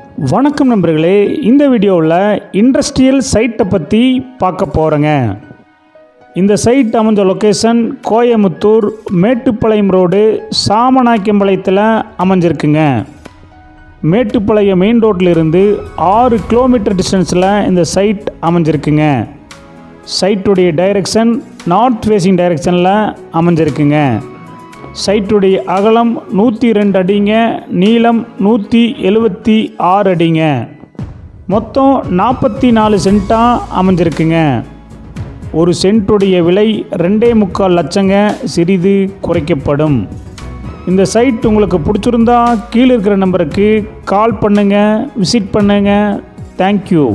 வணக்கம் நண்பர்களே, இந்த வீடியோவில் இண்டஸ்ட்ரியல் சைட்டை பற்றி பார்க்க போகிறேங்க. இந்த சைட் அமைஞ்ச லொக்கேஷன் கோயமுத்தூர் மேட்டுப்பாளையம் ரோடு சாமநாயக்கம்பாளையத்தில் அமைஞ்சிருக்குங்க. மேட்டுப்பாளையம் மெயின் ரோட்டிலிருந்து 6 கிலோமீட்டர் டிஸ்டன்ஸில் இந்த சைட் அமைஞ்சிருக்குங்க. சைட்டுடைய டைரெக்ஷன் நார்த் ஃபேஸிங் டைரெக்ஷனில் அமைஞ்சிருக்குங்க. சைட்டுடைய அகலம் 102 அடிங்க, நீளம் 176 அடிங்க. மொத்தம் 44 சென்ட்டாக அமைஞ்சிருக்குங்க. ஒரு சென்ட்டுடைய விலை 2.25 லட்சங்க, சிறிது குறைக்கப்படும். இந்த சைட் உங்களுக்கு பிடிச்சிருந்தா கீழே இருக்கிற நம்பருக்கு கால் பண்ணுங்கள், விசிட் பண்ணுங்கள். தேங்க்யூ.